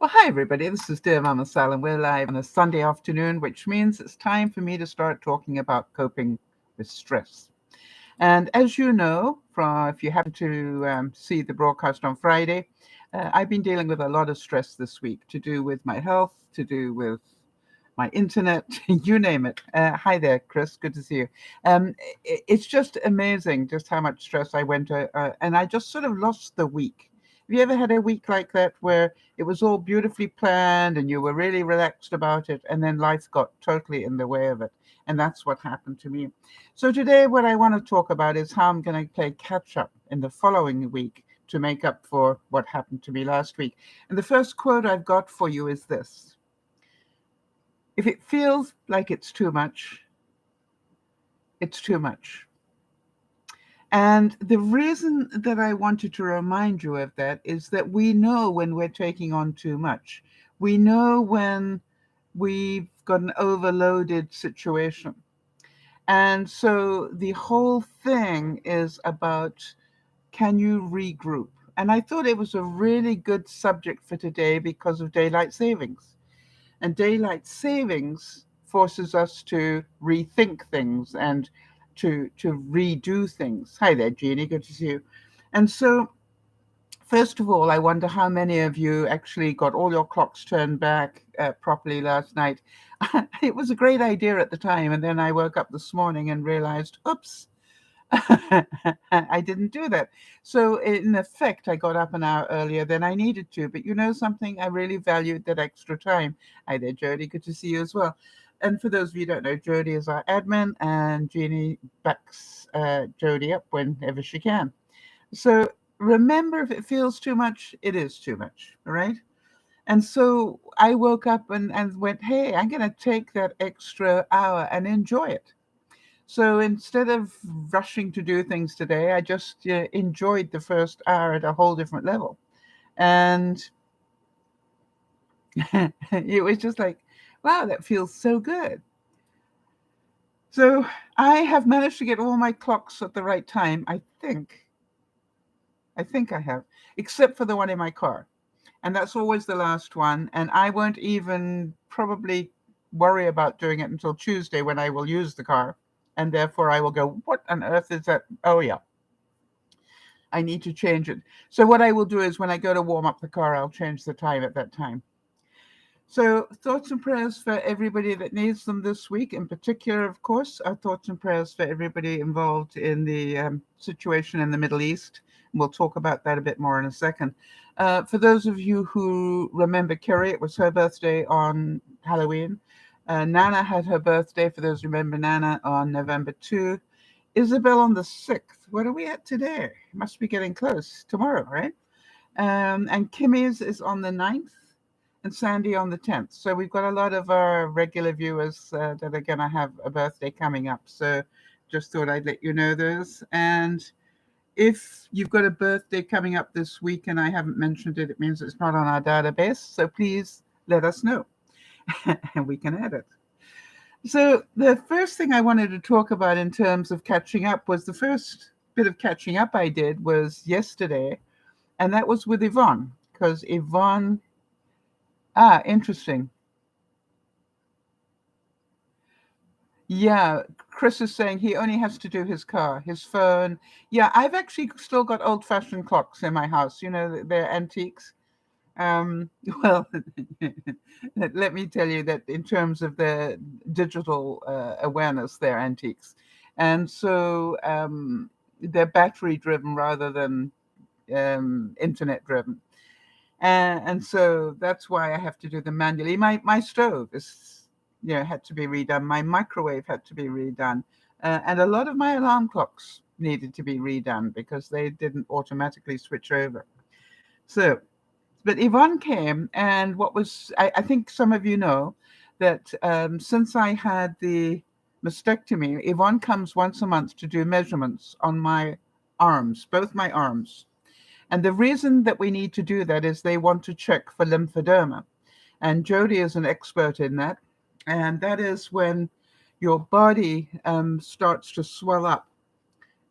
Well, hi everybody. This is DearMamaSal, and we're live on a Sunday afternoon, which means it's time for me to start talking about coping with stress. And as you know, if you happen to see the broadcast on Friday, I've been dealing with a lot of stress this week to do with my health, to do with my internet, you name it. Hi there, Chris. Good to see you. It's just amazing just how much stress I went to, and I just sort of lost the week. Have you ever had a week like that where it was all beautifully planned and you were really relaxed about it, and then life got totally in the way of it? And that's what happened to me. So today, what I want to talk about is how I'm going to play catch up in the following week to make up for what happened to me last week. And the first quote I've got for you is this: if it feels like it's too much, it's too much. And the reason that I wanted to remind you of that is that we know when we're taking on too much. We know when we've got an overloaded situation. And so the whole thing is about, can you regroup? And I thought it was a really good subject for today because of daylight savings. And daylight savings forces us to rethink things and to redo things. Hi there, Jeannie. Good to see you. And so, first of all, I wonder how many of you actually got all your clocks turned back properly last night. It was a great idea at the time, and then I woke up this morning and realized, oops, I didn't do that. So in effect, I got up an hour earlier than I needed to. But you know something? I really valued that extra time. Hi there, Jody. Good to see you as well. And for those of you who don't know, Jody is our admin, and Jeannie backs Jody up whenever she can. So remember, if it feels too much, it is too much. All right. And so I woke up and went, hey, I'm going to take that extra hour and enjoy it. So instead of rushing to do things today, I just enjoyed the first hour at a whole different level. And it was just like, wow, that feels so good. So I have managed to get all my clocks at the right time, I think. I think I have, except for the one in my car. And that's always the last one. And I won't even probably worry about doing it until Tuesday when I will use the car. And therefore I will go, what on earth is that? Oh, yeah, I need to change it. So what I will do is when I go to warm up the car, I'll change the time at that time. So thoughts and prayers for everybody that needs them this week. In particular, of course, our thoughts and prayers for everybody involved in the situation in the Middle East. We'll talk about that a bit more in a second. For those of you who remember Kerry, it was her birthday on Halloween. Nana had her birthday, for those who remember Nana, on November 2. Isabel on the 6th. What are we at today? Must be getting close. Tomorrow, right? And Kimmy's is on the 9th and Sandy on the 10th. So we've got a lot of our regular viewers that are going to have a birthday coming up. So just thought I'd let you know those. And if you've got a birthday coming up this week and I haven't mentioned it, it means it's not on our database. So please let us know and we can add it. So the first thing I wanted to talk about in terms of catching up was the first bit of catching up I did was yesterday, and that was with Yvonne, because Yvonne, interesting. Yeah, Chris is saying he only has to do his car, his phone. Yeah, I've actually still got old-fashioned clocks in my house. You know, they're antiques. Well, let me tell you that in terms of the digital awareness, they're antiques. And so they're battery driven rather than internet driven. And so that's why I have to do them manually. My stove is, had to be redone. My microwave had to be redone. And a lot of my alarm clocks needed to be redone because they didn't automatically switch over. So, but Yvonne came, and I think some of you know that since I had the mastectomy, Yvonne comes once a month to do measurements on my arms, both my arms. And the reason that we need to do that is they want to check for lymphoderma. And Jody is an expert in that. And that is when your body starts to swell up.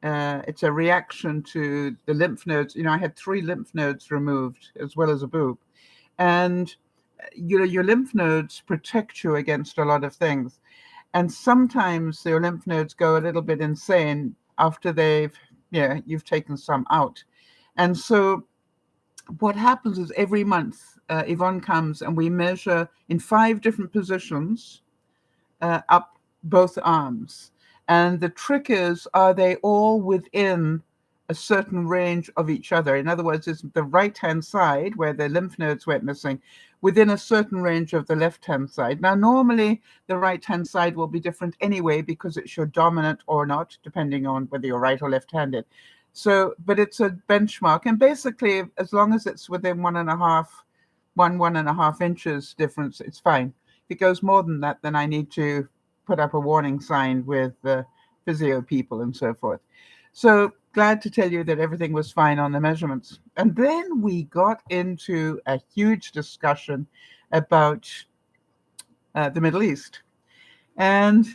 It's a reaction to the lymph nodes. I had 3 lymph nodes removed as well as a boob. And your lymph nodes protect you against a lot of things. And sometimes your lymph nodes go a little bit insane after you've taken some out. And so what happens is every month, Yvonne comes and we measure in 5 different positions up both arms. And the trick is, are they all within a certain range of each other? In other words, is the right-hand side, where the lymph nodes went missing, within a certain range of the left-hand side? Now, normally, the right-hand side will be different anyway because it's your dominant or not, depending on whether you're right or left-handed. So, but it's a benchmark. And basically, as long as it's within 1.5 inches difference, it's fine. If it goes more than that, then I need to put up a warning sign with the physio people and so forth. So glad to tell you that everything was fine on the measurements. And then we got into a huge discussion about the Middle East. And,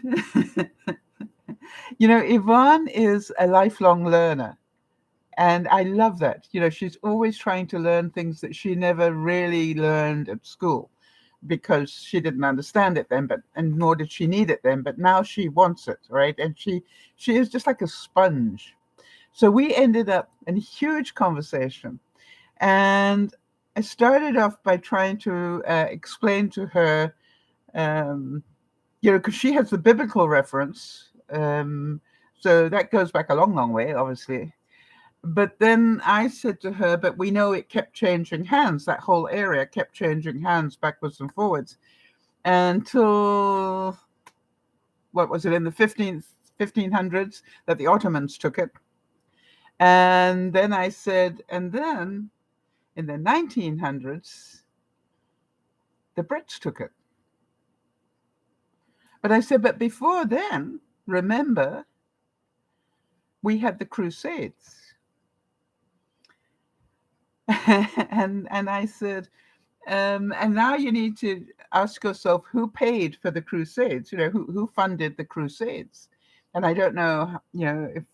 Yvonne is a lifelong learner. And I love that. She's always trying to learn things that she never really learned at school because she didn't understand it then, and nor did she need it then, but now she wants it, right? And she is just like a sponge. So we ended up in a huge conversation. And I started off by trying to explain to her, because she has the biblical reference. So that goes back a long, long way, obviously. But then I said to her, but we know it kept changing hands. That whole area kept changing hands backwards and forwards until, what was it, in the 1500s that the Ottomans took it. And then I said, and then in the 1900s, the Brits took it. But I said, but before then, remember, we had the Crusades. and I said, and now you need to ask yourself who paid for the Crusades. Who funded the Crusades? And I don't know, if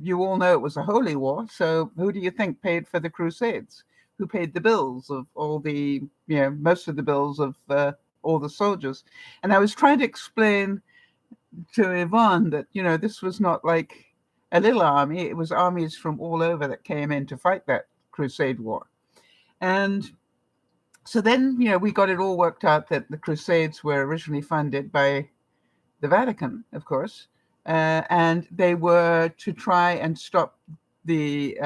you all know it was a holy war. So who do you think paid for the Crusades? Who paid the bills of all the, most of the bills of all the soldiers? And I was trying to explain to Yvonne that, this was not like a little army. It was armies from all over that came in to fight that Crusade war. And so then, we got it all worked out that the Crusades were originally funded by the Vatican, of course, and they were to try and stop the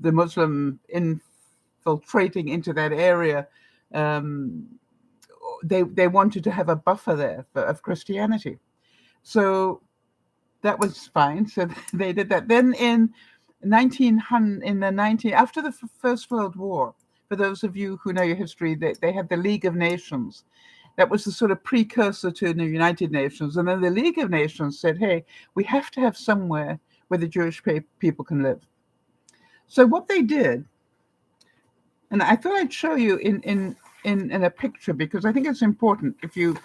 Muslim infiltrating into that area. They wanted to have a buffer there of Christianity. So that was fine. So they did that. Then after the First World War, for those of you who know your history, they had the League of Nations. That was the sort of precursor to the United Nations. And then the League of Nations said, hey, we have to have somewhere where the Jewish people can live. So what they did, and I thought I'd show you in a picture, because I think it's important if you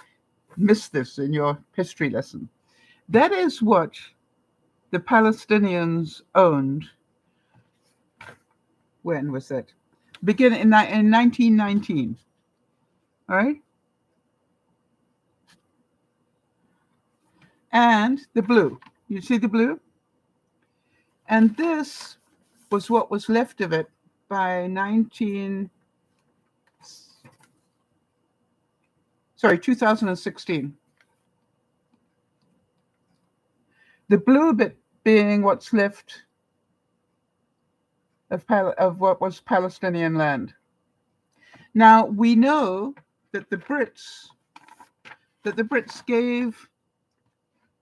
miss this in your history lesson. That is what the Palestinians owned. When was that? Beginning in 1919. All right. And the blue. You see the blue? And this was what was left of it by 2016. The blue bit being what's left of what was Palestinian land. Now we know that the Brits gave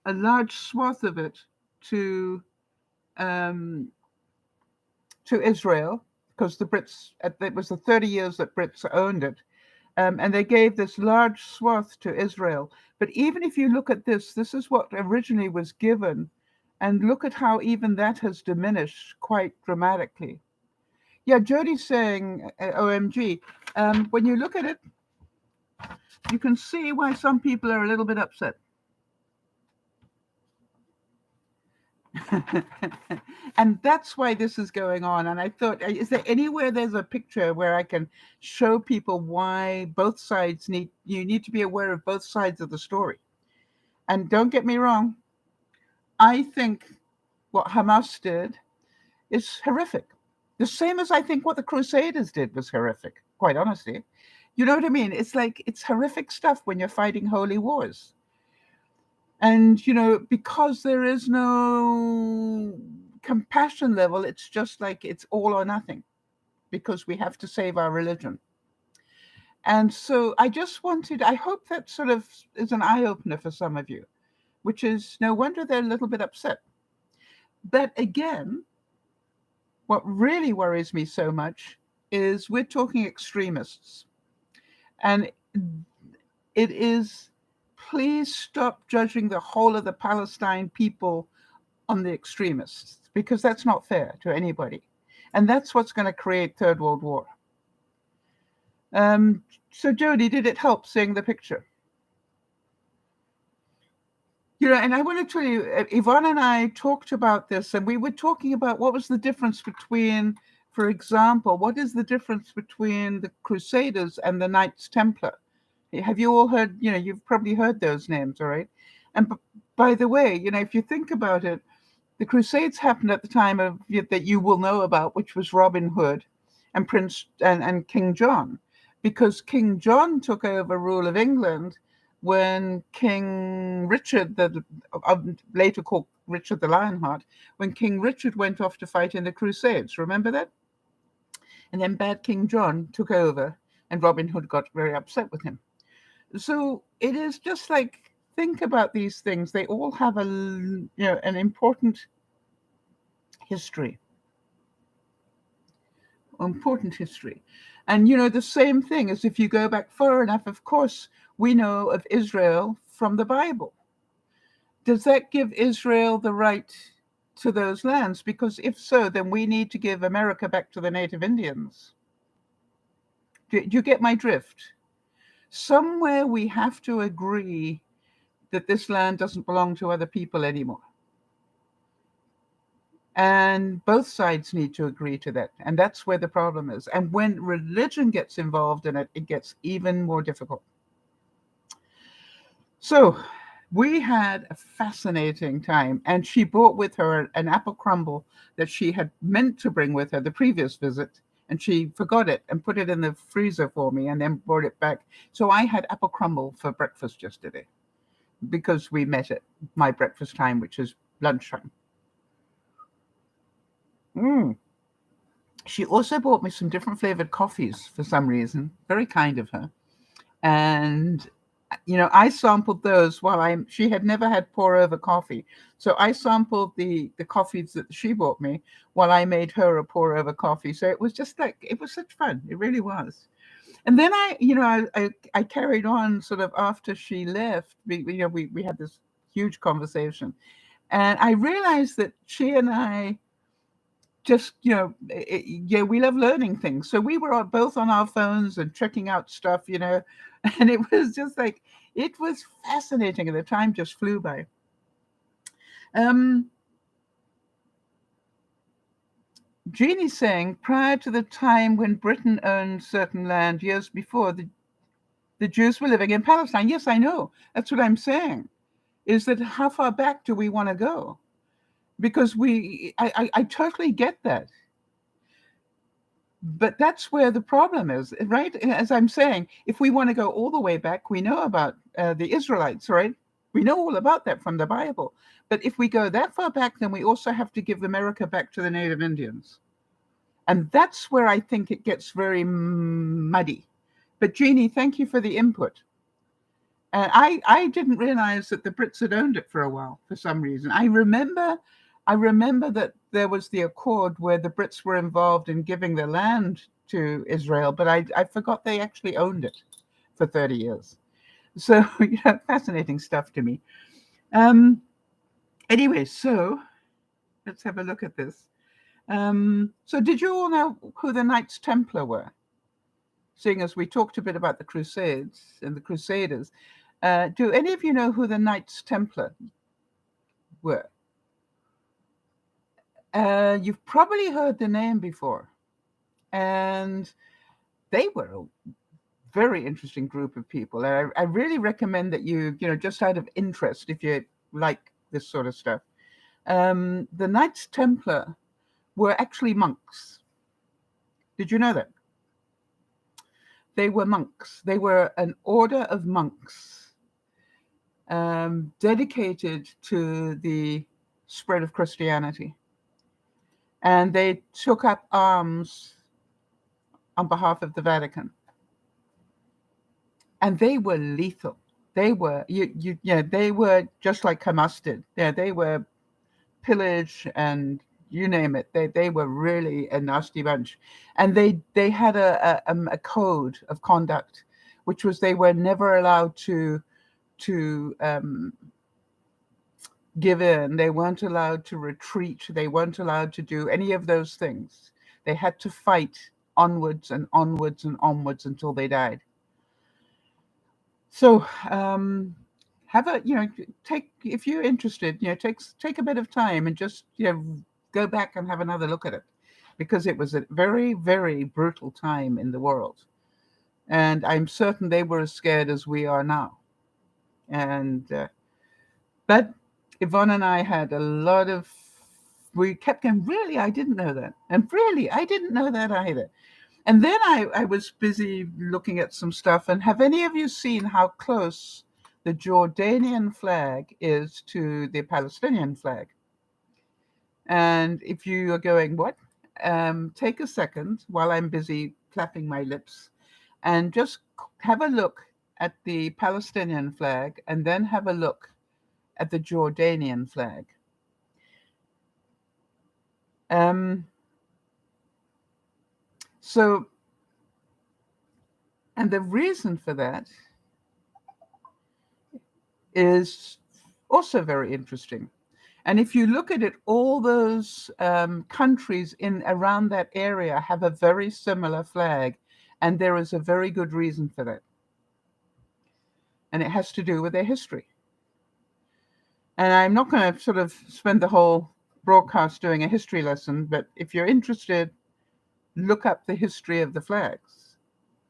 a large swath of it to Israel, because the Brits, it was the 30 years that Brits owned it, and they gave this large swath to Israel. But even if you look at this is what originally was given, and look at how even that has diminished quite dramatically. Yeah, Jody's saying, OMG. When you look at it, you can see why some people are a little bit upset. And that's why this is going on. And I thought, is there anywhere there's a picture where I can show people why both sides you need to be aware of both sides of the story? And don't get me wrong, I think what Hamas did is horrific. The same as I think what the Crusaders did was horrific, quite honestly. You know what I mean? It's like, it's horrific stuff when you're fighting holy wars. And, because there is no compassion level, it's just like it's all or nothing, because we have to save our religion. And so I hope that sort of is an eye opener for some of you, which is no wonder they're a little bit upset. But again, what really worries me so much is we're talking extremists. And it is, please stop judging the whole of the Palestine people on the extremists, because that's not fair to anybody. And that's what's going to create Third World War. So Jody, did it help seeing the picture? And I want to tell you, Yvonne and I talked about this, and we were talking about what was the difference between, for example, what is the difference between the Crusaders and the Knights Templar? Have you all heard, you've probably heard those names, all right? And by the way, if you think about it, the Crusades happened at the time of that you will know about, which was Robin Hood and and King John, because King John took over rule of England when King Richard, later called Richard the Lionheart, when King Richard went off to fight in the Crusades. Remember that? And then bad King John took over, and Robin Hood got very upset with him. So it is just like, think about these things. They all have an important history. Important history. And, the same thing as if you go back far enough, of course, we know of Israel from the Bible. Does that give Israel the right to those lands? Because if so, then we need to give America back to the Native Indians. Do you get my drift? Somewhere we have to agree that this land doesn't belong to other people anymore. And both sides need to agree to that. And that's where the problem is. And when religion gets involved in it, it gets even more difficult. So we had a fascinating time. And she brought with her an apple crumble that she had meant to bring with her the previous visit. And she forgot it and put it in the freezer for me and then brought it back. So I had apple crumble for breakfast yesterday, because we met at my breakfast time, which is lunchtime. She also bought me some different flavored coffees for some reason. Very kind of her. And, I sampled those she had never had pour over coffee. So I sampled the coffees that she bought me while I made her a pour over coffee. So it was just like, it was such fun. It really was. And then I carried on sort of after she left. We had this huge conversation, and I realized that she and I just, we love learning things. So we were both on our phones and checking out stuff, and it was just like, it was fascinating, and the time just flew by. Jeannie's saying, prior to the time when Britain owned certain land years before, the Jews were living in Palestine. Yes, I know. That's what I'm saying, is that how far back do we want to go? Because I totally get that. But that's where the problem is, right? As I'm saying, if we want to go all the way back, we know about the Israelites, right? We know all about that from the Bible. But if we go that far back, then we also have to give America back to the Native Indians. And that's where I think it gets very muddy. But Jeannie, thank you for the input. And I didn't realize that the Brits had owned it for a while for some reason. I remember that there was the accord where the Brits were involved in giving the land to Israel, but I forgot they actually owned it for 30 years. So, fascinating stuff to me. Anyway, so let's have a look at this. So did you all know who the Knights Templar were? Seeing as we talked a bit about the Crusades and the Crusaders, do any of you know who the Knights Templar were? You've probably heard the name before. And they were a very interesting group of people. And I really recommend that just out of interest, if you like this sort of stuff, the Knights Templar were actually monks. Did you know that? They were monks. They were an order of monks dedicated to the spread of Christianity. And they took up arms on behalf of the Vatican. And they were lethal. They were they were just like Hamas did. Yeah, they were pillage and you name it. They were really a nasty bunch, and they had a code of conduct, which was they were never allowed to give in. They weren't allowed to retreat. They weren't allowed to do any of those things. They had to fight onwards and onwards and onwards until they died. So have a take, if you're interested, take a bit of time and just go back and have another look at it, because it was a very, very brutal time in the world, and I'm certain they were as scared as we are now. And but Yvonne and I had a lot of, we kept going, really, I didn't know that, and really, I didn't know that either. And then I was busy looking at some stuff. And have any of you seen how close the Jordanian flag is to the Palestinian flag? And if you are going, what? Take a second while I'm busy flapping my lips and just have a look at the Palestinian flag and then have a look at the Jordanian flag. So, and the reason for that is also very interesting. And if you look at it, all those countries in around that area have a very similar flag, and there is a very good reason for that. And it has to do with their history. And I'm not going to sort of spend the whole broadcast doing a history lesson, but if you're interested, look up the history of the flags,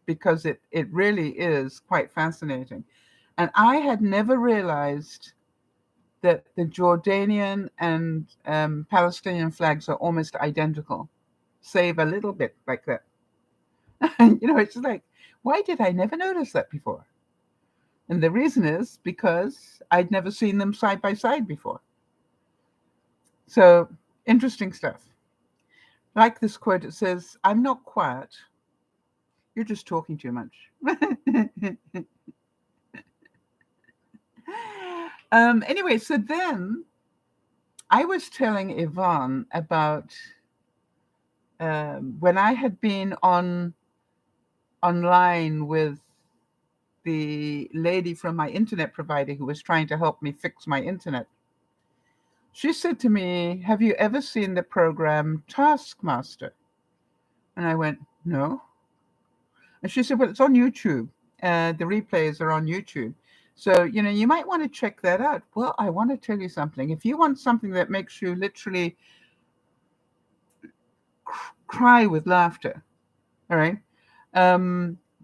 because it really is quite fascinating. And I had never realized that the Jordanian and Palestinian flags are almost identical, save a little bit like that. It's like, why did I never notice that before? And the reason is because I'd never seen them side by side before. So interesting stuff. Like this quote, it says, "I'm not quiet. You're just talking too much." Anyway, so then I was telling Yvonne about when I had been online with the lady from my internet provider who was trying to help me fix my internet. She said to me, "Have you ever seen the program Taskmaster?" And I went, "No." And she said, "Well, it's on YouTube. The replays are on YouTube. So, you might want to check that out." Well, I want to tell you something. If you want something that makes you literally cry with laughter, all right,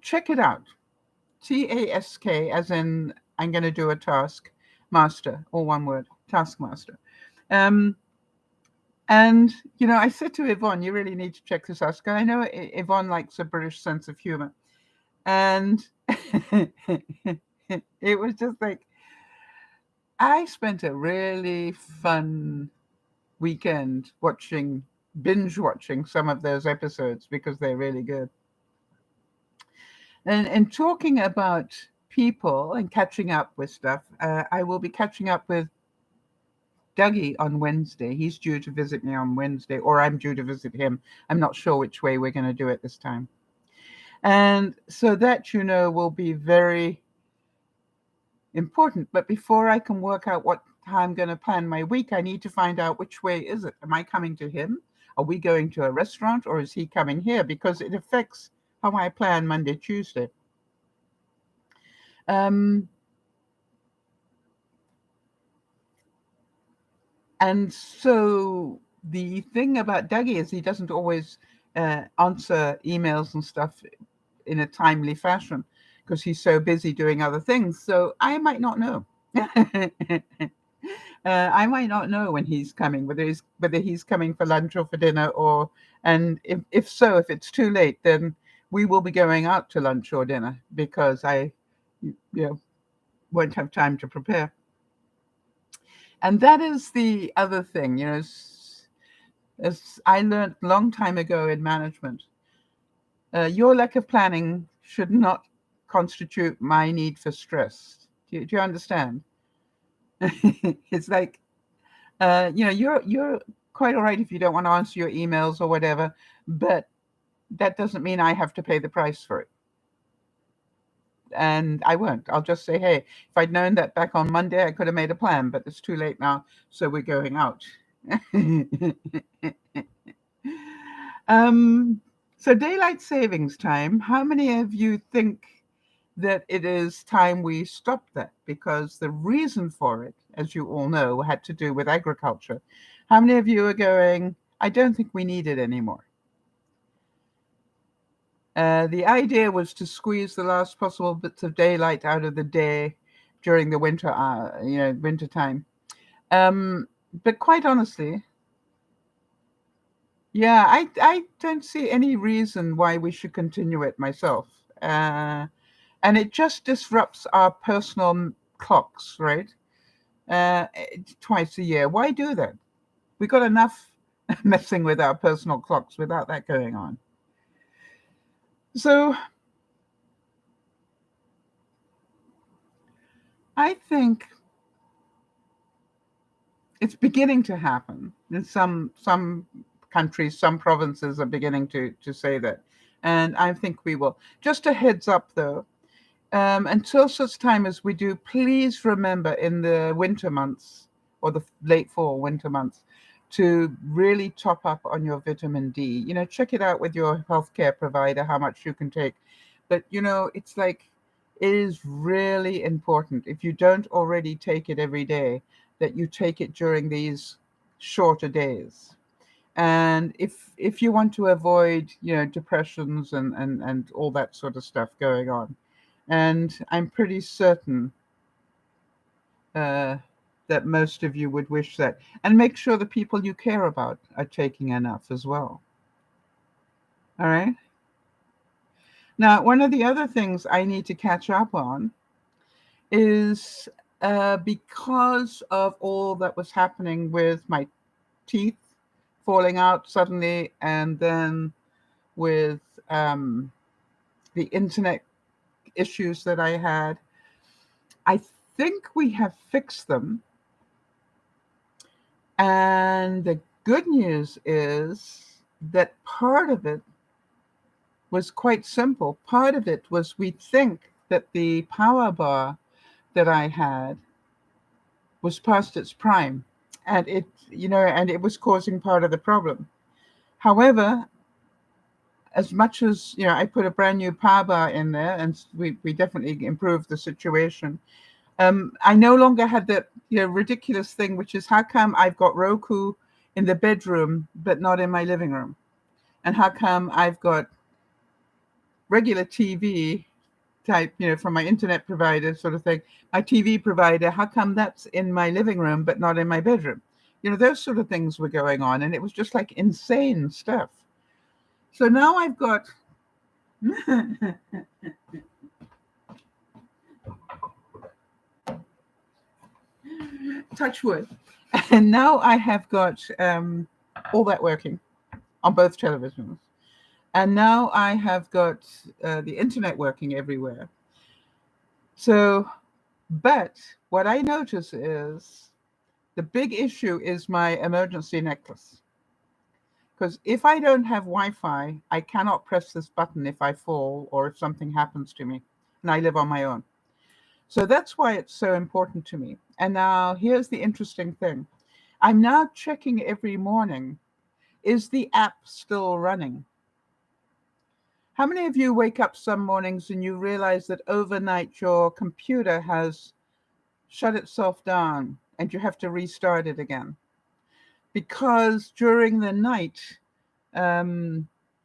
check it out. TASK, as in I'm going to do a task, master, all one word, Taskmaster. And, I said to Yvonne, you really need to check this out. Because I know Yvonne likes a British sense of humor. And it was just like, I spent a really fun weekend binge watching some of those episodes because they're really good. And talking about people and catching up with stuff, I will be catching up with Dougie on Wednesday. He's due to visit me on Wednesday, or I'm due to visit him. I'm not sure which way we're going to do it this time. And so that, will be very important. But before I can work out how I'm going to plan my week, I need to find out which way is it. Am I coming to him? Are we going to a restaurant, or is he coming here? Because it affects how I plan Monday, Tuesday. And so the thing about Dougie is he doesn't always answer emails and stuff in a timely fashion because he's so busy doing other things. So I might not know. I might not know when he's coming, whether he's coming for lunch or for dinner, or and if so, if it's too late, then we will be going out to lunch or dinner because I won't have time to prepare. And that is the other thing, as I learned a long time ago in management, your lack of planning should not constitute my need for stress. Do you understand? It's like, you're quite all right if you don't want to answer your emails or whatever, but that doesn't mean I have to pay the price for it. And I won't. I'll just say, hey, if I'd known that back on Monday, I could have made a plan, but it's too late now, so we're going out. um, so daylight savings time, how many of you think that it is time we stop that? Because the reason for it, as you all know, had to do with agriculture. How many of you are going, I don't think we need it anymore? The idea was to squeeze the last possible bits of daylight out of the day during the winter time. But quite honestly, yeah, I don't see any reason why we should continue it myself. And it just disrupts our personal clocks, right? Twice a year. Why do that? We got enough messing with our personal clocks without that going on. So I think it's beginning to happen in some countries, some provinces are beginning to say that, and I think we will. Just a heads up, though. Until such time as we do, please remember in the winter months or the late fall winter months to really top up on your vitamin D. Check it out with your healthcare provider how much you can take. But it's like it is really important if you don't already take it every day that you take it during these shorter days. And if you want to avoid depressions and all that sort of stuff going on, and I'm pretty certain uh, that most of you would wish that. And make sure the people you care about are taking enough as well. All right. Now, one of the other things I need to catch up on is because of all that was happening with my teeth falling out suddenly, and then with the internet issues that I had. I think we have fixed them. And the good news is that part of it was quite simple. Part of it was we think that the power bar that I had was past its prime, and it was causing part of the problem. However, as much as I put a brand new power bar in there, and we definitely improved the situation. I no longer had that ridiculous thing, which is how come I've got Roku in the bedroom but not in my living room, and how come I've got regular TV type, from my internet provider sort of thing, my TV provider, how come that's in my living room but not in my bedroom? Those sort of things were going on, and it was just like insane stuff. So now I've got touch wood, and now I have got all that working on both televisions, and now I have got the internet working everywhere. So, but what I notice is the big issue is my emergency necklace. Because if I don't have Wi-Fi, I cannot press this button if I fall or if something happens to me, and I live on my own. So that's why it's so important to me. And now here's the interesting thing. I'm now checking every morning, is the app still running? How many of you wake up some mornings and you realize that overnight your computer has shut itself down and you have to restart it again? because during the night,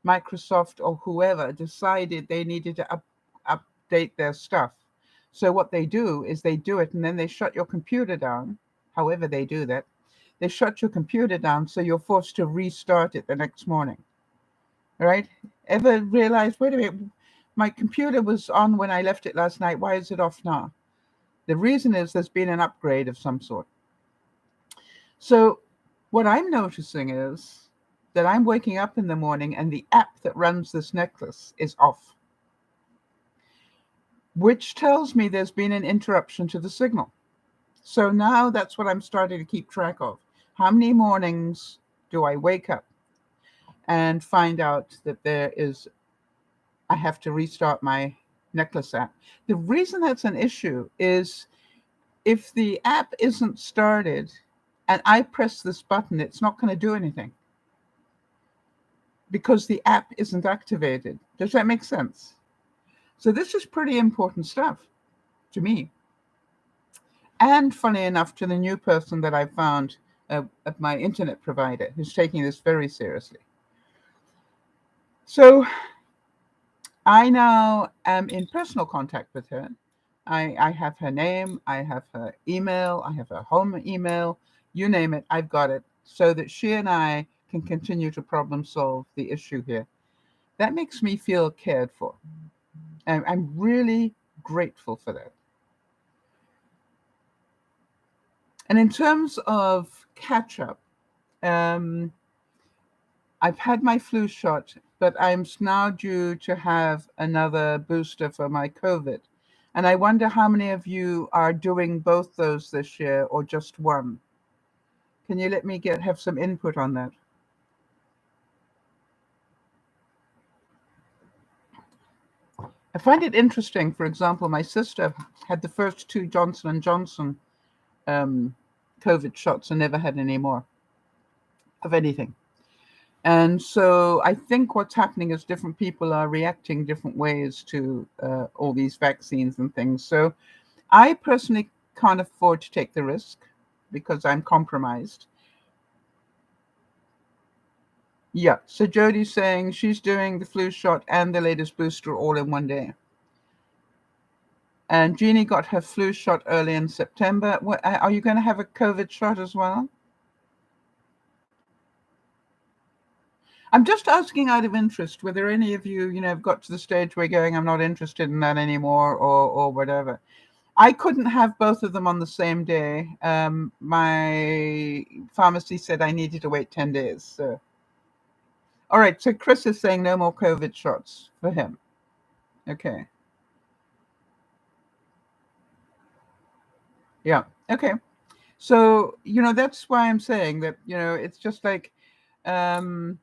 Microsoft or whoever decided they needed to update their stuff. So what they do is they do it and then they shut your computer down. However they do that, they shut your computer down so you're forced to restart it the next morning. Right? Ever realize, wait a minute, my computer was on when I left it last night. Why is it off now? The reason is there's been an upgrade of some sort. So what I'm noticing is that I'm waking up in the morning and the app that runs this necklace is off, which tells me there's been an interruption to the signal. So now that's what I'm starting to keep track of. How many mornings do I wake up and find out that I have to restart my necklace app? The reason that's an issue is if the app isn't started and I press this button, it's not going to do anything because the app isn't activated. Does that make sense? So this is pretty important stuff to me. And funny enough, to the new person that I found at my internet provider who's taking this very seriously. So I now am in personal contact with her. I have her name, I have her email, I have her home email, you name it, I've got it, so that she and I can continue to problem solve the issue here. That makes me feel cared for. And I'm really grateful for that. And in terms of catch up, I've had my flu shot, but I'm now due to have another booster for my COVID. And I wonder how many of you are doing both those this year or just one. Can you let me have some input on that? I find it interesting. For example, my sister had the first 2 Johnson & Johnson COVID shots and never had any more of anything. And so I think what's happening is different people are reacting different ways to all these vaccines and things. So I personally can't afford to take the risk because I'm compromised. Yeah, so Jodie's saying she's doing the flu shot and the latest booster all in one day. And Jeannie got her flu shot early in September. Are you going to have a COVID shot as well? I'm just asking out of interest whether any of you, have got to the stage where you're going, I'm not interested in that anymore, or whatever. I couldn't have both of them on the same day. My pharmacy said I needed to wait 10 days. So. All right, so Chris is saying no more COVID shots for him. Okay. Yeah, okay. So, that's why I'm saying that, it's just like, my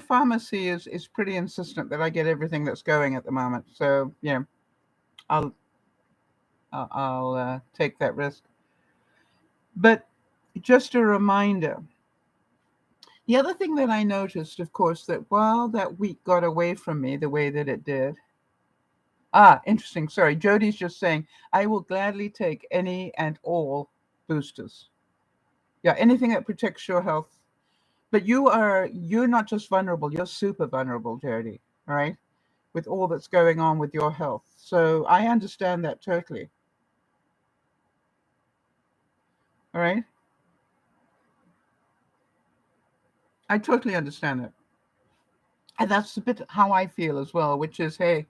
pharmacy is pretty insistent that I get everything that's going at the moment. So, I'll take that risk. But just a reminder, the other thing that I noticed, of course, that while that week got away from me the way that it did. Interesting. Sorry. Jodie's just saying, I will gladly take any and all boosters. Yeah, anything that protects your health. But you're not just vulnerable, you're super vulnerable, Jodie, right? With all that's going on with your health. So I understand that totally. All right? I totally understand that. And that's a bit how I feel as well, which is, hey,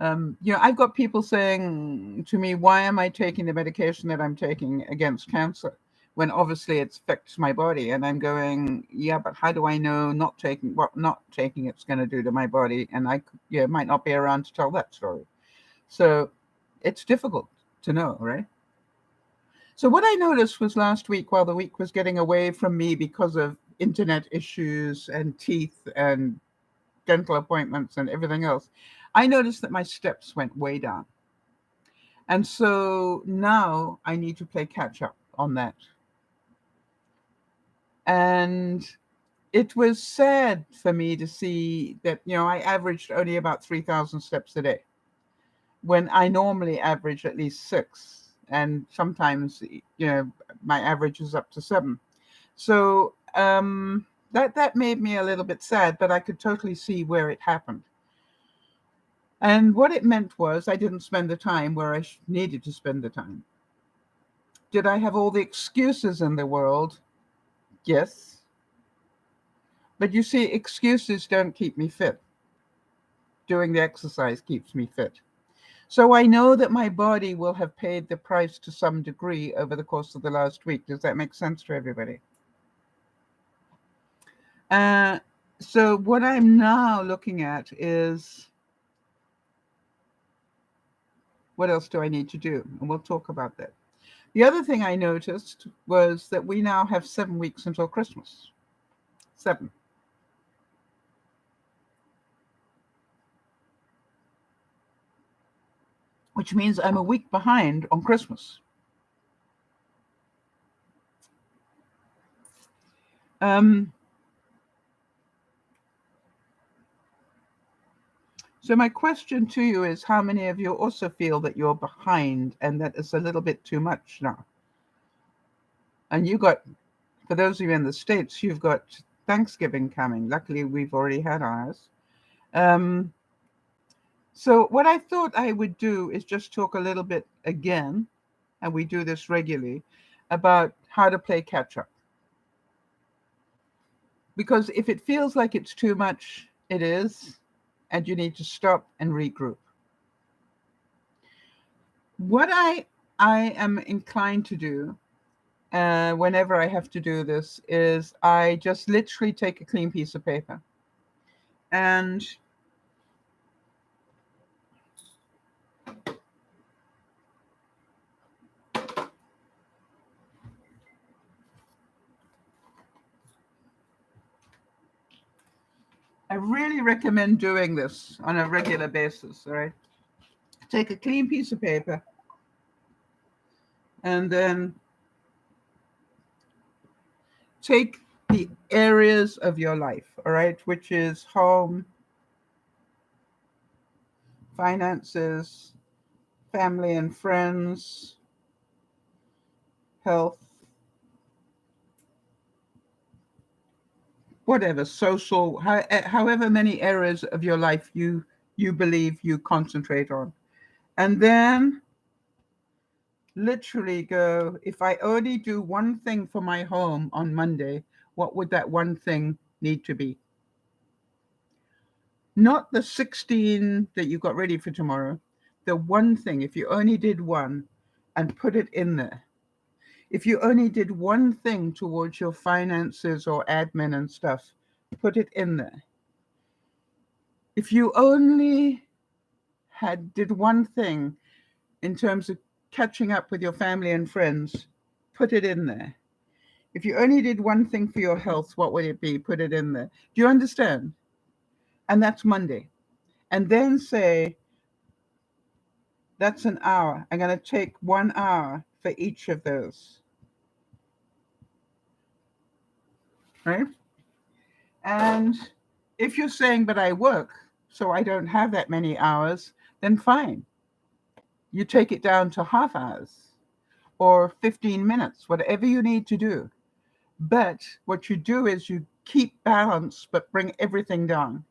I've got people saying to me, why am I taking the medication that I'm taking against cancer when obviously it affects my body? And I'm going, yeah, but how do I know what not taking it's going to do to my body? And I might not be around to tell that story. So it's difficult to know, right? So what I noticed was last week, while the week was getting away from me because of internet issues and teeth and dental appointments and everything else, I noticed that my steps went way down. And so now I need to play catch up on that. And it was sad for me to see that, I averaged only about 3,000 steps a day when I normally average at least 6. and sometimes, my average is up to 7. So that made me a little bit sad, but I could totally see where it happened. And what it meant was I didn't spend the time where I needed to spend the time. Did I have all the excuses in the world? Yes. But you see, excuses don't keep me fit. Doing the exercise keeps me fit. So I know that my body will have paid the price to some degree over the course of the last week. Does that make sense to everybody? So what I'm now looking at is, what else do I need to do? And we'll talk about that. The other thing I noticed was that we now have 7 weeks until Christmas. 7. Which means I'm a week behind on Christmas. So my question to you is, how many of you also feel that you're behind and that it's a little bit too much now? And for those of you in the States, you've got Thanksgiving coming. Luckily, we've already had ours. So what I thought I would do is just talk a little bit again, and we do this regularly, about how to play catch up. Because if it feels like it's too much, it is, and you need to stop and regroup. What I am inclined to do whenever I have to do this is I just literally take a clean piece of paper and I really recommend doing this on a regular basis, all right? Take a clean piece of paper and then take the areas of your life, all right, which is home, finances, family and friends, health, whatever, social, however many areas of your life you believe you concentrate on. And then literally go, if I only do one thing for my home on Monday, what would that one thing need to be? Not the 16 that you got ready for tomorrow. The one thing, if you only did one, and put it in there. If you only did one thing towards your finances or admin and stuff, put it in there. If you only did one thing in terms of catching up with your family and friends, put it in there. If you only did one thing for your health, what would it be? Put it in there. Do you understand? And that's Monday. And then say, that's an hour. I'm going to take 1 hour for each of those. Right? And if you're saying, but I work, so I don't have that many hours, then fine. You take it down to half hours or 15 minutes, whatever you need to do. But what you do is you keep balance, but bring everything down.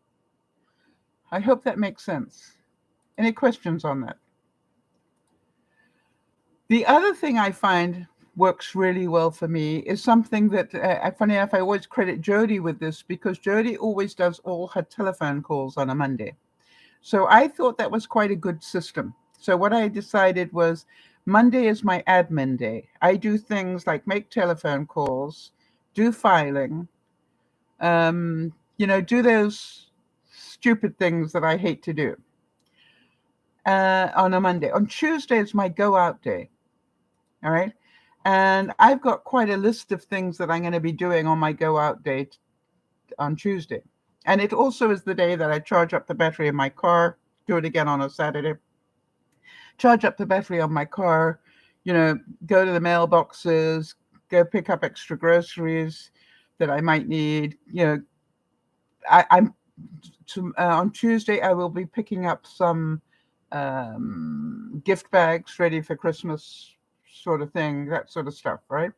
I hope that makes sense. Any questions on that? The other thing I find works really well for me is something that, funny enough, I always credit Jody with this because Jody always does all her telephone calls on a Monday. So I thought that was quite a good system. So what I decided was Monday is my admin day. I do things like make telephone calls, do filing, do those stupid things that I hate to do on a Monday. On Tuesday is my go out day. All right. And I've got quite a list of things that I'm going to be doing on my go out day on Tuesday. And it also is the day that I charge up the battery in my car, do it again on a Saturday, charge up the battery on my car, go to the mailboxes, go pick up extra groceries that I might need. On Tuesday, I will be picking up some gift bags ready for Christmas sort of thing, that sort of stuff, right?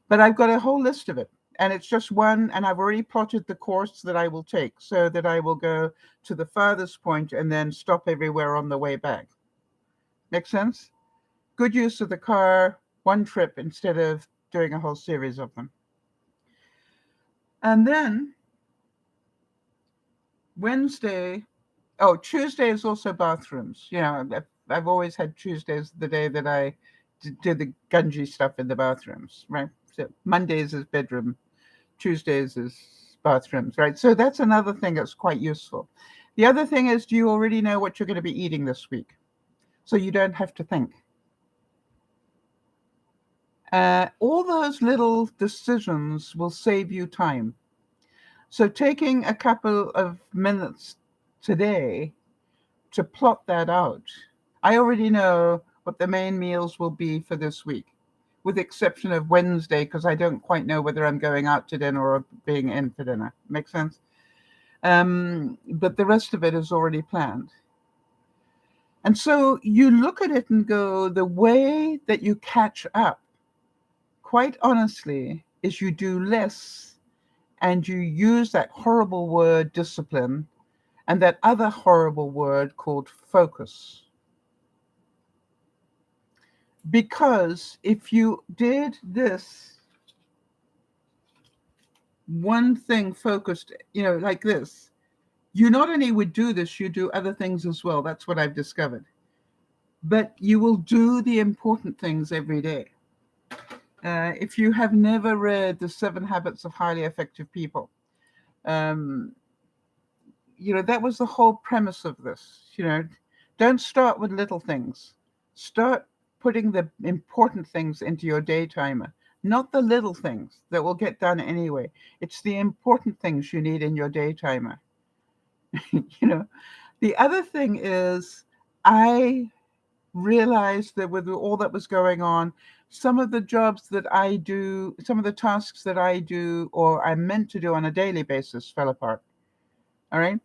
But I've got a whole list of it. And it's just one, and I've already plotted the course that I will take so that I will go to the farthest point and then stop everywhere on the way back. Make sense? Good use of the car, one trip instead of doing a whole series of them. And then Tuesday is also bathrooms. I've always had Tuesdays the day that I do the gungy stuff in the bathrooms, right? So Mondays is bedroom, Tuesdays is bathrooms, right? So that's another thing that's quite useful. The other thing is, do you already know what you're going to be eating this week? So you don't have to think. All those little decisions will save you time. So taking a couple of minutes today to plot that out, I already know what the main meals will be for this week, with the exception of Wednesday, because I don't quite know whether I'm going out to dinner or being in for dinner. Make sense? But the rest of it is already planned. And so you look at it and go, the way that you catch up, quite honestly, is you do less and you use that horrible word discipline and that other horrible word called focus. Because if you did this one thing focused, like this, you not only would do this, you do other things as well. That's what I've discovered. But you will do the important things every day. If you have never read The 7 Habits of Highly Effective People, that was the whole premise of this. Don't start with little things. Start putting the important things into your day timer, not the little things that will get done anyway. It's the important things you need in your day timer. The other thing is, I realized that with all that was going on, some of the jobs that I do, some of the tasks that I do or I'm meant to do on a daily basis fell apart. All right.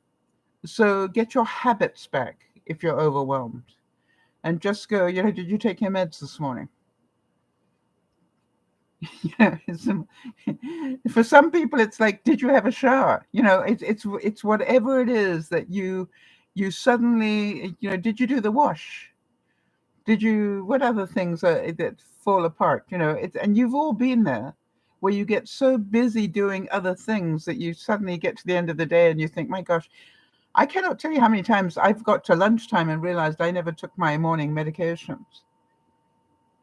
So get your habits back if you're overwhelmed and just go, did you take your meds this morning? For some people, it's like, did you have a shower? It's whatever it is that you suddenly, did you do the wash? What other things that fall apart? And you've all been there where you get so busy doing other things that you suddenly get to the end of the day and you think, my gosh, I cannot tell you how many times I've got to lunchtime and realized I never took my morning medications.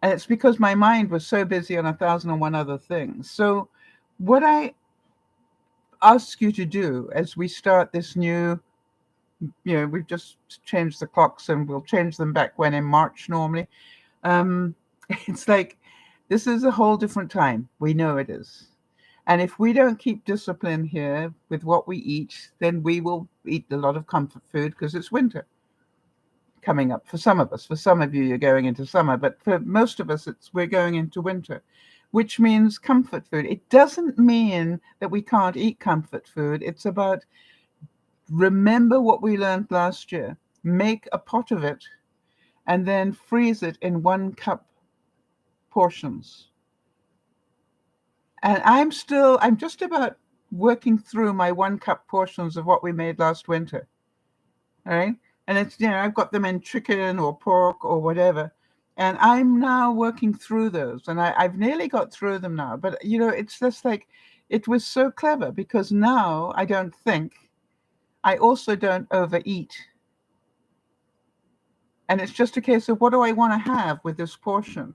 And it's because my mind was so busy on 1,001 other things. So what I ask you to do as we start this new, we've just changed the clocks and we'll change them back when in March normally. It's like, this is a whole different time. We know it is. And if we don't keep discipline here with what we eat, then we will eat a lot of comfort food because it's winter coming up for some of us. For some of you, you're going into summer, but for most of us, we're going into winter, which means comfort food. It doesn't mean that we can't eat comfort food. It's about, remember what we learned last year. Make a pot of it and then freeze it in 1 cup portions. And I'm just about working through my 1 cup portions of what we made last winter. All right. And it's, I've got them in chicken or pork or whatever. And I'm now working through those. And I've nearly got through them now. But, it's just like, it was so clever because now I don't think. I also don't overeat. And it's just a case of, what do I want to have with this portion?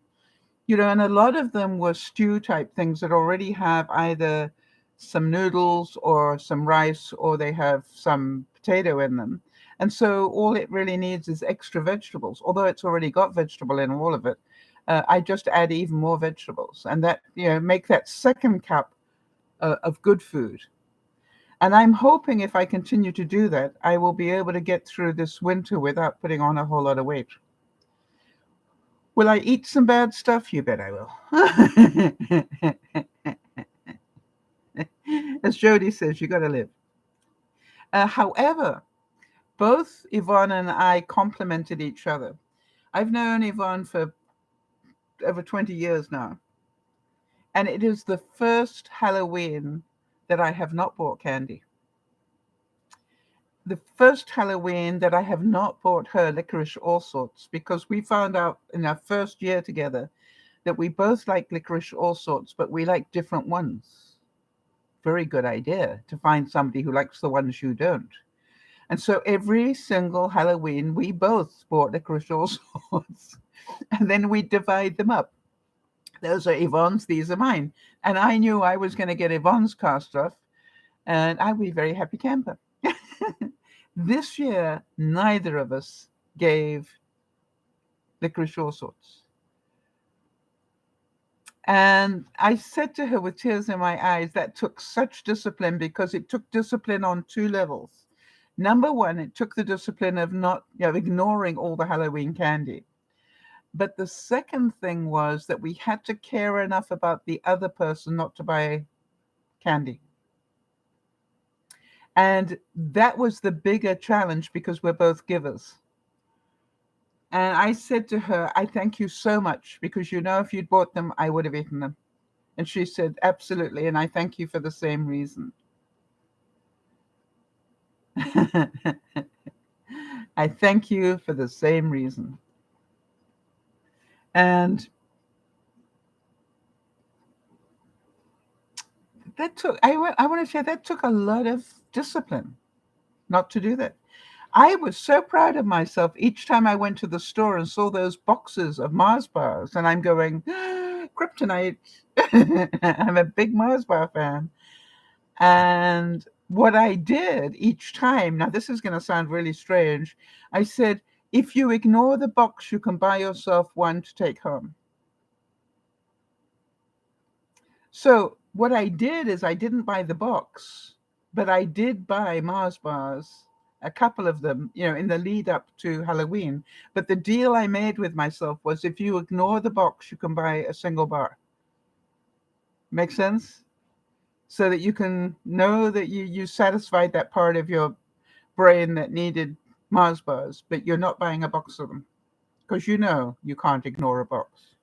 And a lot of them were stew type things that already have either some noodles or some rice, or they have some potato in them. And so all it really needs is extra vegetables, although it's already got vegetable in all of it. I just add even more vegetables and that, make that 2nd cup of good food. And I'm hoping if I continue to do that, I will be able to get through this winter without putting on a whole lot of weight. Will I eat some bad stuff? You bet I will. As Jody says, you got to live. However, both Yvonne and I complemented each other. I've known Yvonne for over 20 years now. And it is the first Halloween that I have not bought candy. The first Halloween that I have not bought her licorice all sorts, because we found out in our first year together that we both like licorice all sorts, but we like different ones. Very good idea to find somebody who likes the ones you don't. And so every single Halloween, we both bought licorice all sorts, and then we divide them up. Those are Yvonne's, these are mine. And I knew I was going to get Yvonne's car stuff, and I'd be a very happy camper. This year, neither of us gave licorice all sorts. And I said to her with tears in my eyes, that took such discipline, because it took discipline on two levels. Number one, it took the discipline of not, ignoring all the Halloween candy. But the second thing was that we had to care enough about the other person not to buy candy. And that was the bigger challenge, because we're both givers. And I said to her, I thank you so much, because if you'd bought them, I would have eaten them. And she said, absolutely. And I thank you for the same reason. I thank you for the same reason. And that took, I want to say, that took a lot of discipline not to do that. I was so proud of myself each time I went to the store and saw those boxes of Mars bars, and I'm going, kryptonite. I'm a big Mars bar fan. And what I did each time, now this is going to sound really strange, I said, if you ignore the box, you can buy yourself one to take home. So what I did is I didn't buy the box, but I did buy Mars bars, a couple of them, in the lead up to Halloween. But the deal I made with myself was, if you ignore the box, you can buy a single bar. Make sense? So that you can know that you satisfied that part of your brain that needed Mars bars, but you're not buying a box of them, because you can't ignore a box.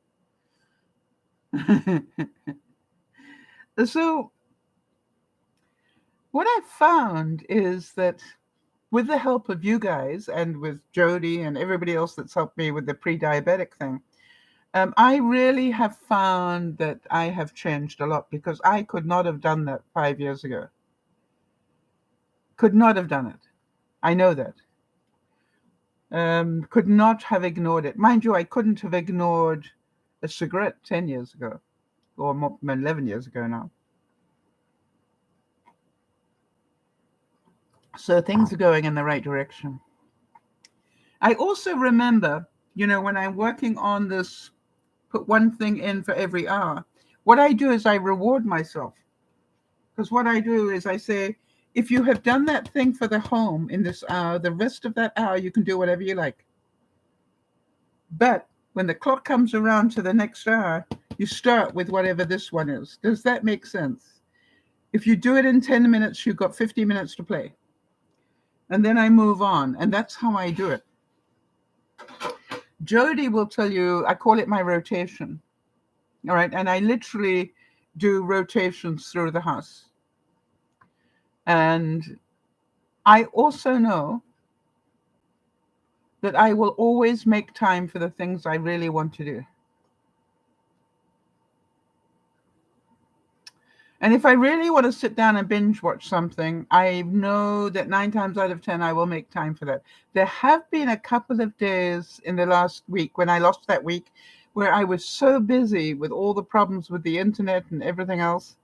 So what I found is that, with the help of you guys and with Jody and everybody else that's helped me with the pre-diabetic thing, I really have found that I have changed a lot, because I could not have done that 5 years ago. Could not have done it. I know that. Could not have ignored it. Mind you, I couldn't have ignored a cigarette 10 years ago, or more, 11 years ago now. So things are going in the right direction. I also remember, when I'm working on this, put one thing in for every hour, what I do is I reward myself. Because what I do is I say, if you have done that thing for the home in this hour, the rest of that hour, you can do whatever you like. But when the clock comes around to the next hour, you start with whatever this one is. Does that make sense? If you do it in 10 minutes, you've got 50 minutes to play. And then I move on. And that's how I do it. Jody will tell you, I call it my rotation. All right. And I literally do rotations through the house. And I also know that I will always make time for the things I really want to do. And if I really want to sit down and binge watch something, I know that 9 times out of 10, I will make time for that. There have been a couple of days in the last week, when I lost that week, where I was so busy with all the problems with the internet and everything else,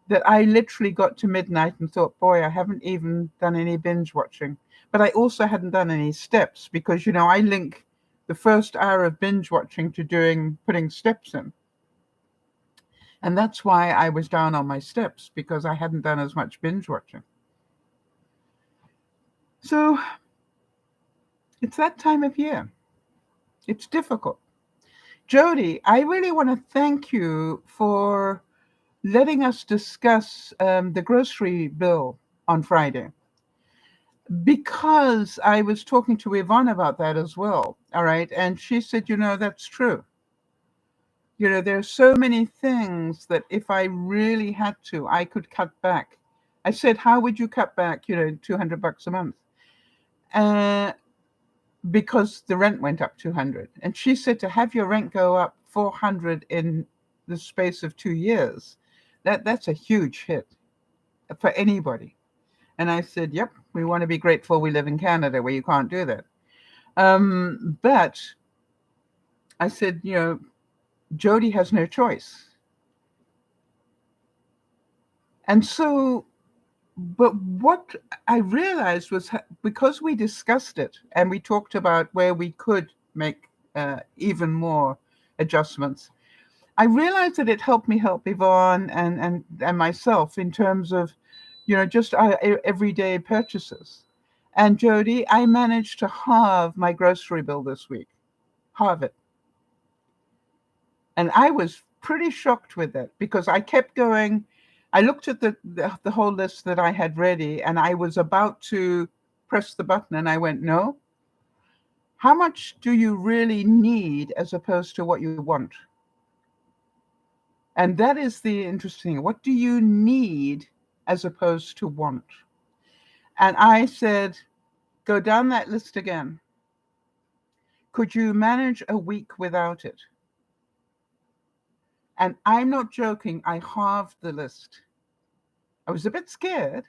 that I literally got to midnight and thought, boy, I haven't even done any binge watching. But I also hadn't done any steps, because, I link the first hour of binge watching to putting steps in. And that's why I was down on my steps, because I hadn't done as much binge watching. So it's that time of year. It's difficult. Jody, I really want to thank you for letting us discuss the grocery bill on Friday, because I was talking to Yvonne about that as well. All right. And she said, that's true. There are so many things that if I really had to, I could cut back. I said, how would you cut back, $200 a month? Because the rent went up 200. And she said, to have your rent go up 400 in the space of 2 years, that's a huge hit for anybody. And I said, yep, we want to be grateful we live in Canada where you can't do that. But I said, Jody has no choice. And so, but what I realized was because we discussed it and we talked about where we could make even more adjustments, I realized that it helped me help Yvonne and myself in terms of, just our everyday purchases. And Jody, I managed to halve my grocery bill this week. Halve it. And I was pretty shocked with it because I kept going. I looked at the whole list that I had ready and I was about to press the button and I went, no. How much do you really need as opposed to what you want? And that is the interesting thing. What do you need as opposed to want? And I said, go down that list again. Could you manage a week without it? And I'm not joking, I halved the list. I was a bit scared,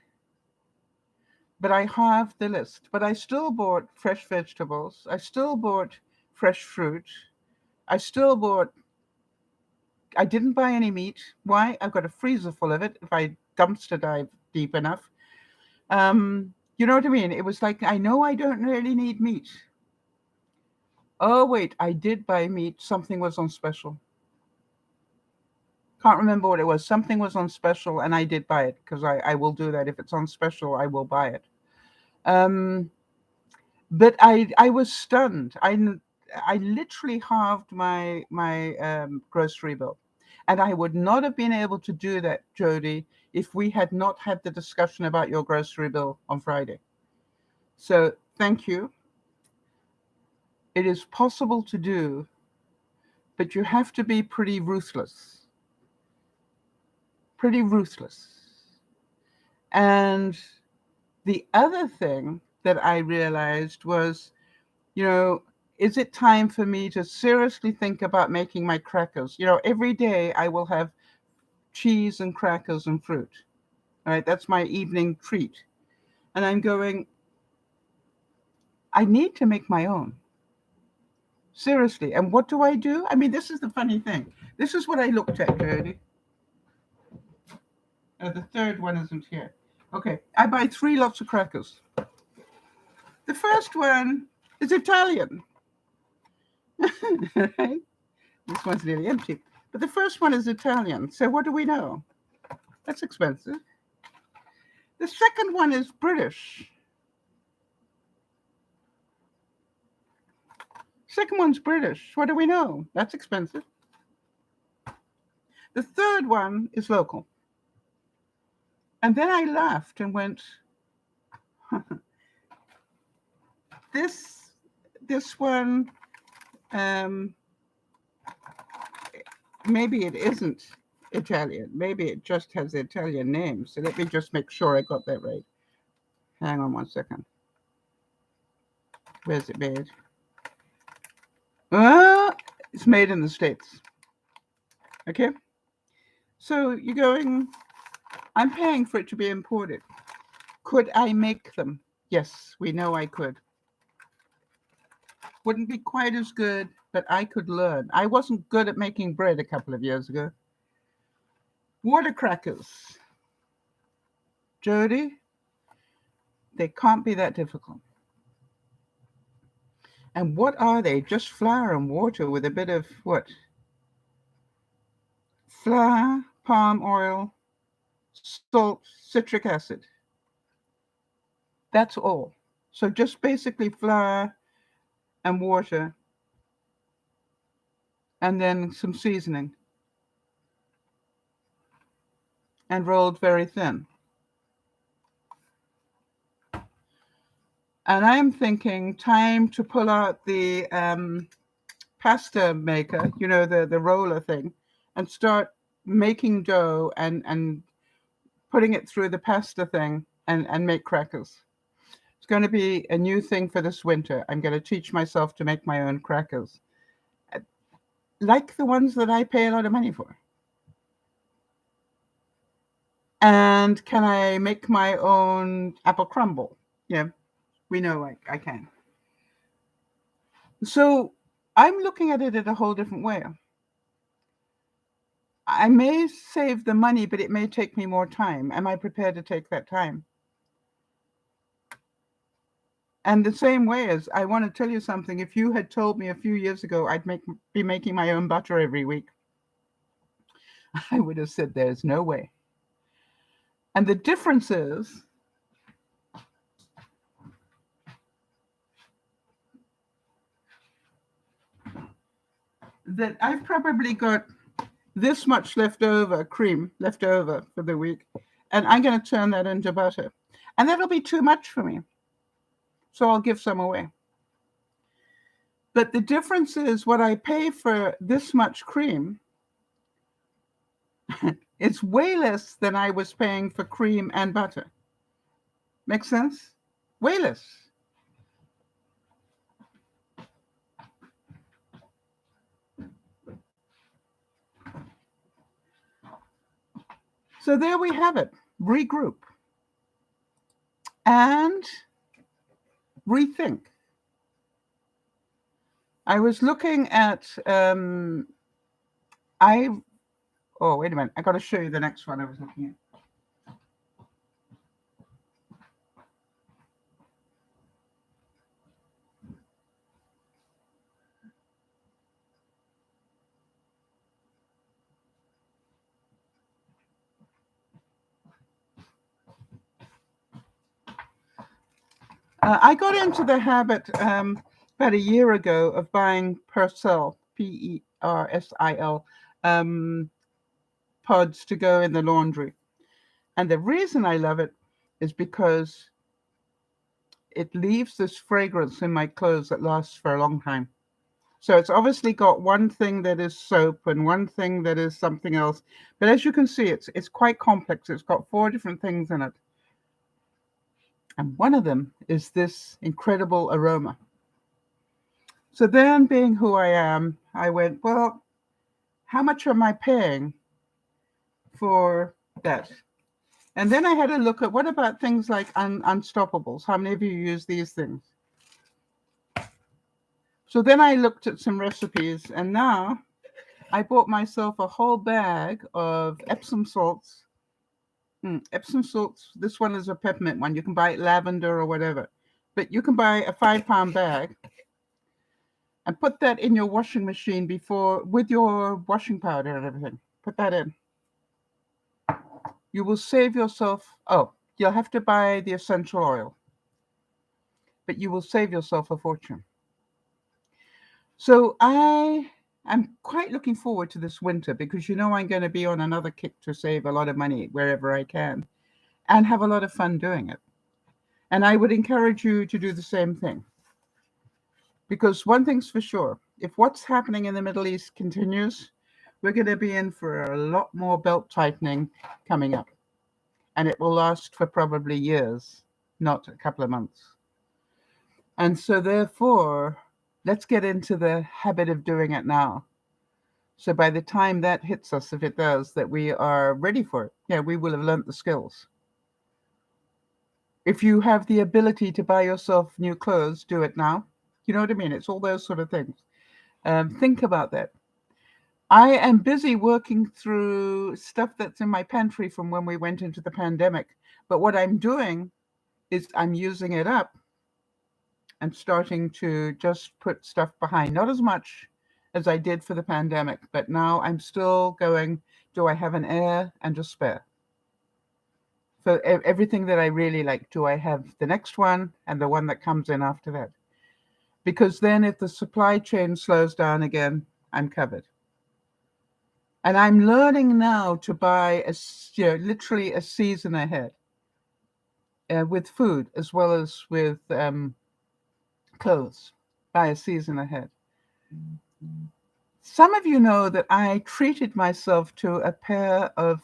but I halved the list. But I still bought fresh vegetables. I still bought fresh fruit. I didn't buy any meat. Why? I've got a freezer full of it if I dumpster dive deep enough. You know what I mean? It was like, I know I don't really need meat. Oh, wait, I did buy meat. Something was on special. Can't remember what it was. Something was on special, and I did buy it because I will do that. If it's on special, I will buy it. But I was stunned. I literally halved my grocery bill, and I would not have been able to do that, Jody, if we had not had the discussion about your grocery bill on Friday. So thank you. It is possible to do, but you have to be pretty ruthless. Pretty ruthless. And the other thing that I realized was, is it time for me to seriously think about making my crackers? Every day I will have cheese and crackers and fruit. All right, that's my evening treat. And I'm going, I need to make my own. Seriously. And what do? I mean, this is the funny thing. This is what I looked at, Jody. The third one isn't here. Okay, I buy 3 lots of crackers. The first one is Italian. Right? This one's nearly empty. But the first one is Italian. So what do we know? That's expensive. The second one is British. Second one's British. What do we know? That's expensive. The third one is local. And then I laughed and went, this one, maybe it isn't Italian. Maybe it just has the Italian name. So let me just make sure I got that right. Hang on one second. Where's it made? It's made in the States. Okay. So you're going, I'm paying for it to be imported. Could I make them? Yes, we know I could. Wouldn't be quite as good, but I could learn. I wasn't good at making bread a couple of years ago. Water crackers. Jody, they can't be that difficult. And what are they? Just flour and water with a bit of what? Flour, palm oil, salt, citric acid. That's all. So just basically flour and water and then some seasoning and rolled very thin. And I'm thinking time to pull out the pasta maker, the roller thing, and start making dough and putting it through the pasta thing and make crackers. It's going to be a new thing for this winter. I'm going to teach myself to make my own crackers, like the ones that I pay a lot of money for. And can I make my own apple crumble? Yeah, we know I can. So I'm looking at it in a whole different way. I may save the money, but it may take me more time. Am I prepared to take that time? And the same way as I want to tell you something, if you had told me a few years ago I'd be making my own butter every week, I would have said there's no way. And the difference is that I've probably got this much cream left over for the week, and I'm going to turn that into butter. And that'll be too much for me. So I'll give some away. But the difference is what I pay for this much cream, it's way less than I was paying for cream and butter. Make sense? Way less. So there we have it. Regroup and rethink. I was looking at, oh, wait a minute. I got to show you the next one I was looking at. I got into the habit about a year ago of buying Persil, Persil, pods to go in the laundry. And the reason I love it is because it leaves this fragrance in my clothes that lasts for a long time. So it's obviously got one thing that is soap and one thing that is something else. But as you can see, it's quite complex. It's got 4 different things in it. And one of them is this incredible aroma. So then, being who I am, I went, well, how much am I paying for that? And then I had a look at what about things like Unstoppables? How many of you use these things? So then I looked at some recipes, and now I bought myself a whole bag of Epsom salts. Epsom salts, this one is a peppermint one. You can buy lavender or whatever. But you can buy a 5-pound bag and put that in your washing machine with your washing powder and everything. Put that in. You will save yourself, you'll have to buy the essential oil, but you will save yourself a fortune. So I'm quite looking forward to this winter because I'm going to be on another kick to save a lot of money wherever I can and have a lot of fun doing it. And I would encourage you to do the same thing. Because one thing's for sure, if what's happening in the Middle East continues, we're going to be in for a lot more belt tightening coming up. And it will last for probably years, not a couple of months. And so therefore, let's get into the habit of doing it now. So by the time that hits us, if it does, that we are ready for it. Yeah, we will have learnt the skills. If you have the ability to buy yourself new clothes, do it now. You know what I mean? It's all those sort of things. Think about that. I am busy working through stuff that's in my pantry from when we went into the pandemic. But what I'm doing is I'm using it up and starting to just put stuff behind. Not as much as I did for the pandemic, but now I'm still going, do I have an heir and a spare? So everything that I really like, do I have the next one and the one that comes in after that? Because then if the supply chain slows down again, I'm covered. And I'm learning now to buy literally a season ahead with food as well as with clothes, buy a season ahead. Some of you know that I treated myself to a pair of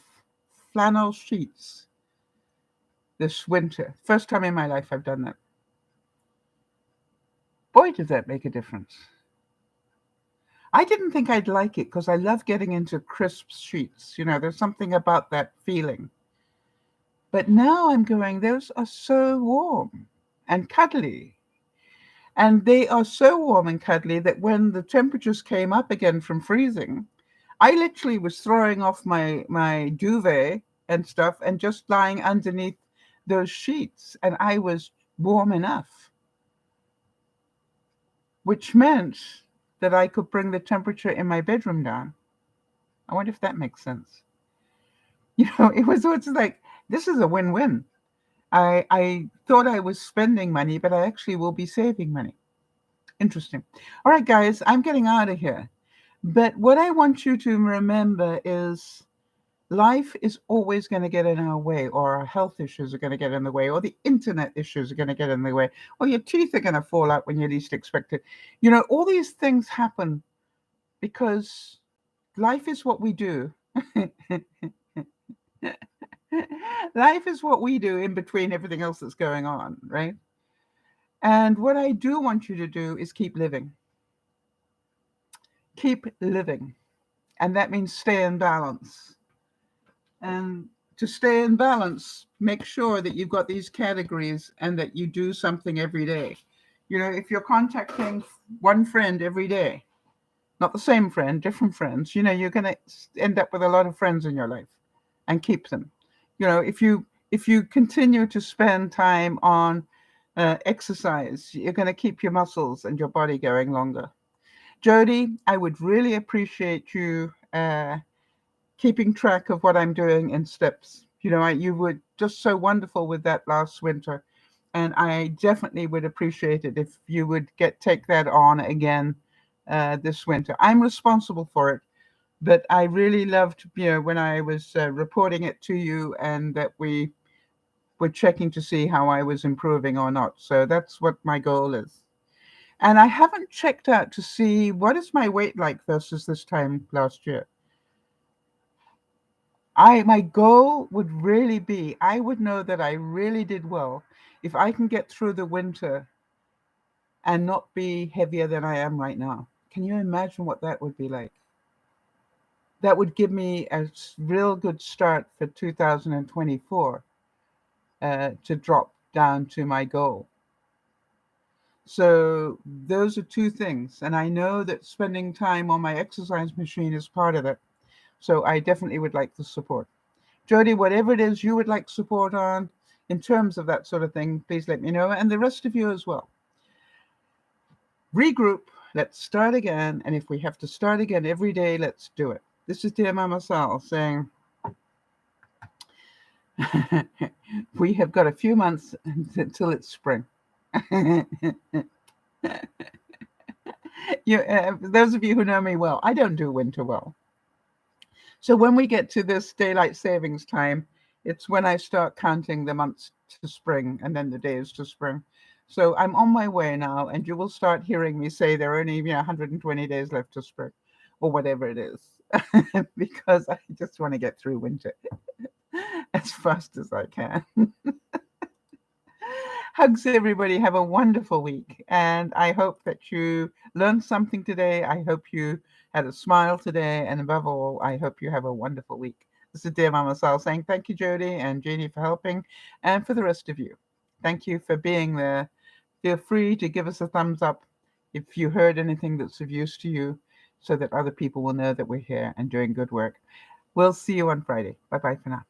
flannel sheets this winter. First time in my life I've done that. Boy, did that make a difference. I didn't think I'd like it because I love getting into crisp sheets. There's something about that feeling. But now I'm going, those are so warm and cuddly. And they are so warm and cuddly that when the temperatures came up again from freezing, I literally was throwing off my duvet and stuff and just lying underneath those sheets. And I was warm enough, which meant that I could bring the temperature in my bedroom down. I wonder if that makes sense. It was like, this is a win-win. I thought I was spending money, but I actually will be saving money. Interesting. All right, guys, I'm getting out of here. But what I want you to remember is life is always going to get in our way, or our health issues are going to get in the way, or the internet issues are going to get in the way, or your teeth are going to fall out when you least expect it. All these things happen because life is what we do. Life is what we do in between everything else that's going on, right? And what I do want you to do is keep living. Keep living. And that means stay in balance. And to stay in balance, make sure that you've got these categories and that you do something every day. If you're contacting one friend every day, not the same friend, different friends, you're going to end up with a lot of friends in your life, and keep them. If you continue to spend time on exercise, you're going to keep your muscles and your body going longer. Jody, I would really appreciate you keeping track of what I'm doing in steps. You were just so wonderful with that last winter, and I definitely would appreciate it if you would take that on again this winter. I'm responsible for it, but I really loved, when I was reporting it to you, and that we were checking to see how I was improving or not. So that's what my goal is. And I haven't checked out to see what is my weight like versus this time last year. My goal would really be, I would know that I really did well if I can get through the winter and not be heavier than I am right now. Can you imagine what that would be like? That would give me a real good start for 2024 to drop down to my goal. So those are two things. And I know that spending time on my exercise machine is part of it. So I definitely would like the support. Jody, whatever it is you would like support on in terms of that sort of thing, please let me know. And the rest of you as well. Regroup. Let's start again. And if we have to start again every day, let's do it. This is DearMamaSal saying, we have got a few months until it's spring. Those of you who know me well, I don't do winter well. So when we get to this daylight savings time, it's when I start counting the months to spring and then the days to spring. So I'm on my way now, and you will start hearing me say there are only 120 days left to spring, or whatever it is, because I just want to get through winter as fast as I can. Hugs, everybody. Have a wonderful week. And I hope that you learned something today. I hope you had a smile today. And above all, I hope you have a wonderful week. This is DearMamaSal saying thank you, Jody and Jeannie, for helping. And for the rest of you, thank you for being there. Feel free to give us a thumbs up if you heard anything that's of use to you, so that other people will know that we're here and doing good work. We'll see you on Friday. Bye-bye for now.